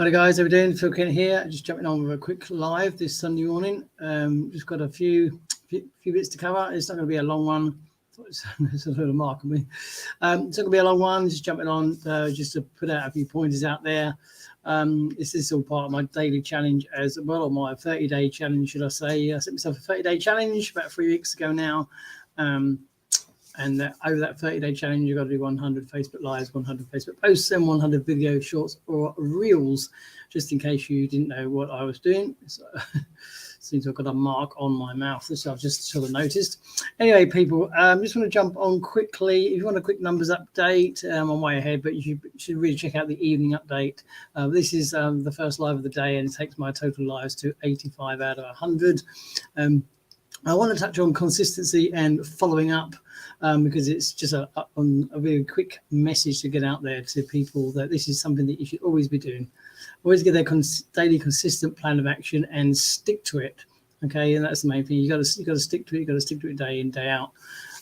Hi guys, how we doing? Phil Kent here. Just jumping on with a quick live this Sunday morning. Just got a few bits to cover. It's not going to be a long one. It's a little mark on me. It's not going to be a long one. Just jumping on just to put out a few pointers out there. This is all part of my daily challenge as well, or my 30-day challenge, should I say. I set myself a 30-day challenge about 3 weeks ago now. And over that 30-day challenge, you've got to do 100 Facebook Lives, 100 Facebook posts, and 100 video shorts or reels, just in case you didn't know what I was doing. So, seems I've got a mark on my mouth, which I've just sort of noticed. Anyway, people, just want to jump on quickly. If you want a quick numbers update, I'm way ahead, but you should really check out the evening update. This is the first live of the day, and it takes my total lives to 85 out of 100. I want to touch on consistency and following up because it's just a very quick message to get out there to people that this is something that you should always be doing. Always get their daily consistent plan of action and stick to it. Okay, and that's the main thing. You got to stick to it. You got to stick to it day in, day out.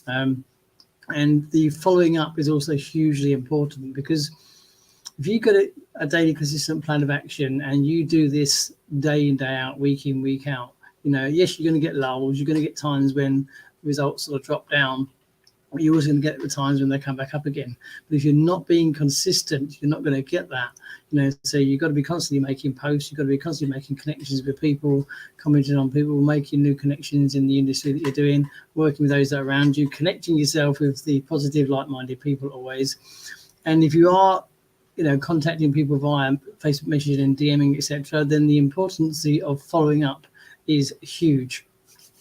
And the following up is also hugely important, because if you got a daily consistent plan of action and you do this day in, day out, week in, week out, you know, yes, you're going to get lulls. You're going to get times when results sort of drop down. You're always going to get the times when they come back up again. But if you're not being consistent, you're not going to get that. You know, so you've got to be constantly making posts. You've got to be constantly making connections with people, commenting on people, making new connections in the industry that you're doing, working with those that are around you, connecting yourself with the positive, like-minded people always. And if you are, you know, contacting people via Facebook messaging and DMing, etc., then the importance of following up is huge.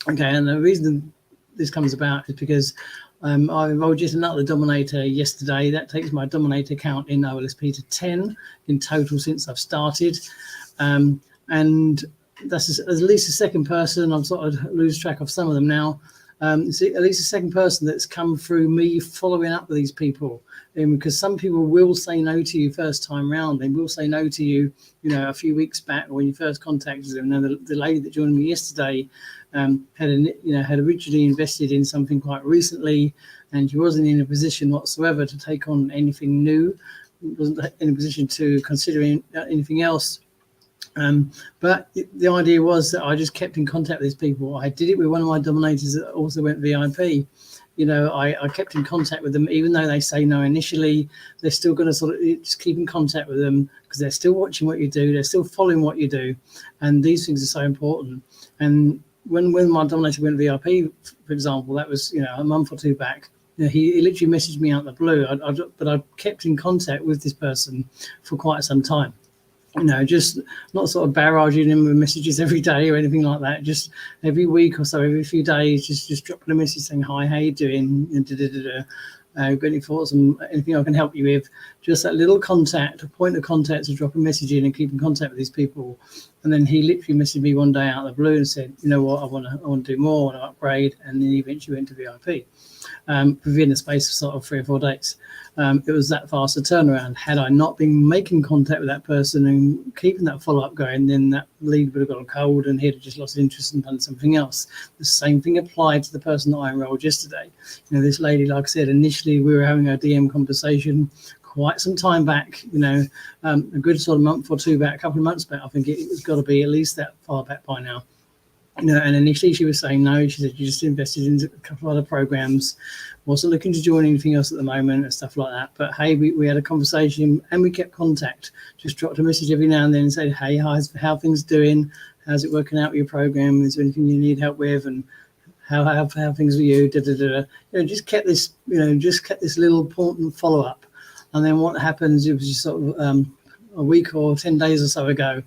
Okay, and the reason this comes about is because I enrolled just another Dominator yesterday. That takes my Dominator count in OLSP to 10 in total since I've started. And that's at least a second person. I'm sort of lose track of some of them now. It's at least a second person that's come through me following up with these people. Because some people will say no to you first time round. They will say no to you, you know, a few weeks back when you first contacted them. Now, the lady that joined me yesterday had originally invested in something quite recently, and she wasn't in a position whatsoever to take on anything new. Wasn't in a position to consider anything else. But the idea was that I just kept in contact with these people. I did it with one of my Dominators that also went VIP. You know, I kept in contact with them, even though they say no initially. They're still going to sort of just keep in contact with them because they're still watching what you do. They're still following what you do. And these things are so important. And when my Dominator went VIP, for example, that was, you know, a month or two back, you know, he literally messaged me out of the blue. But I kept in contact with this person for quite some time. You know, just not sort of barraging him with messages every day or anything like that. Just every week or so, every few days, just dropping a message saying, hi, how you doing? Got any thoughts on anything I can help you with? Just that little contact, a point of contact to drop a message in and keep in contact with these people. And then he literally messaged me one day out of the blue and said, you know what, I want to do more, I want to upgrade. And then he eventually went to VIP within the space of sort of 3 or 4 days. It was that fast a turnaround. Had I not been making contact with that person and keeping that follow-up going, then that lead would have gone cold and he'd have just lost interest and done something else. The same thing applied to the person that I enrolled yesterday. You know, this lady, like I said, initially we were having a DM conversation quite some time back, you know, a good sort of month or two back, a couple of months back. I think it's got to be at least that far back by now. You know, and initially she was saying no. She said you just invested in a couple of other programs, wasn't looking to join anything else at the moment and stuff like that. But hey, we had a conversation and we kept contact. Just dropped a message every now and then and said, hey, how things doing? How's it working out with your program? Is there anything you need help with? And how things with you? You know, just kept this little important follow up. And then what happens? It was just sort of a week or 10 days or so ago,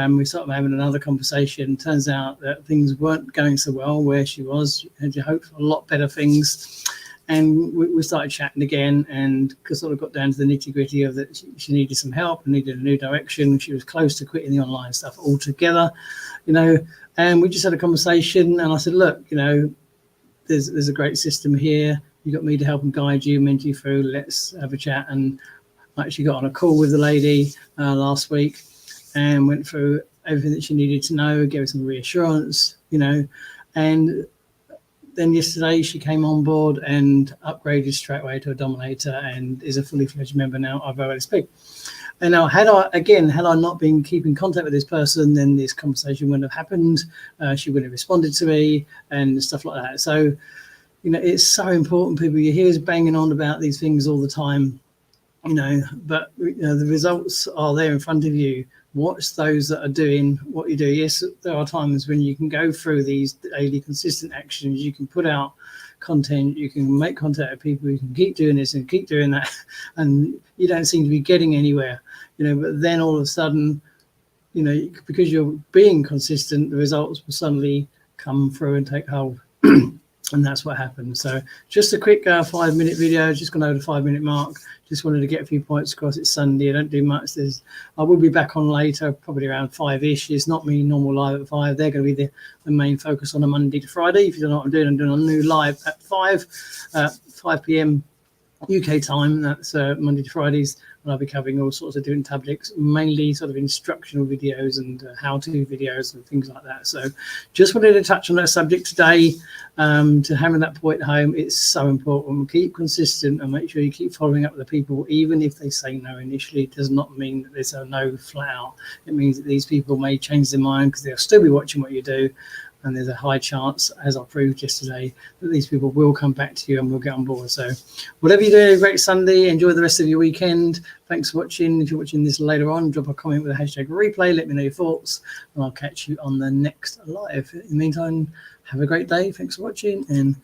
we started having another conversation. Turns out that things weren't going so well where she was. Had hoped for a lot better things. And we started chatting again and sort of got down to the nitty gritty of that she needed some help and needed a new direction. She was close to quitting the online stuff altogether, you know, and we just had a conversation and I said, look, you know, there's a great system here. You got me to help and guide you, mentor you through. Let's have a chat. And I actually got on a call with the lady last week and went through everything that she needed to know, gave her some reassurance, you know, and then yesterday she came on board and upgraded straight away to a dominator and is a fully fledged member now of OLSP. And now, had I not been keeping contact with this person, then this conversation wouldn't have happened. She wouldn't have responded to me and stuff like that. So, it's so important, people. You hear us banging on about these things all the time, but the results are there in front of you. Watch those that are doing what you do. Yes, there are times when you can go through these daily consistent actions. You can put out content, you can make contact with people, you can keep doing this and keep doing that, and you don't seem to be getting anywhere, but then all of a sudden, because you're being consistent, the results will suddenly come through and take hold. And that's what happened. So just a quick 5-minute video, just gone over the 5-minute mark. Just wanted to get a few points across. It's Sunday. I don't do much. I will be back on later, probably around 5-ish. It's not me normal live at 5. They're going to be the main focus on a Monday to Friday. If you don't know what I'm doing a new live at 5 p.m. UK time. That's Monday to Fridays. And I'll be covering all sorts of different topics, mainly sort of instructional videos and how-to videos and things like that. So just wanted to touch on that subject today to hammer that point home. It's so important. Keep consistent and make sure you keep following up with the people, even if they say no initially. It does not mean that there's a no flat out. It means that these people may change their mind because they'll still be watching what you do. And there's a high chance, as I proved yesterday, that these people will come back to you and will get on board. So whatever you do, great Sunday. Enjoy the rest of your weekend. Thanks for watching. If you're watching this later on, drop a comment with the hashtag replay. Let me know your thoughts, and I'll catch you on the next live. In the meantime, have a great day. Thanks for watching, and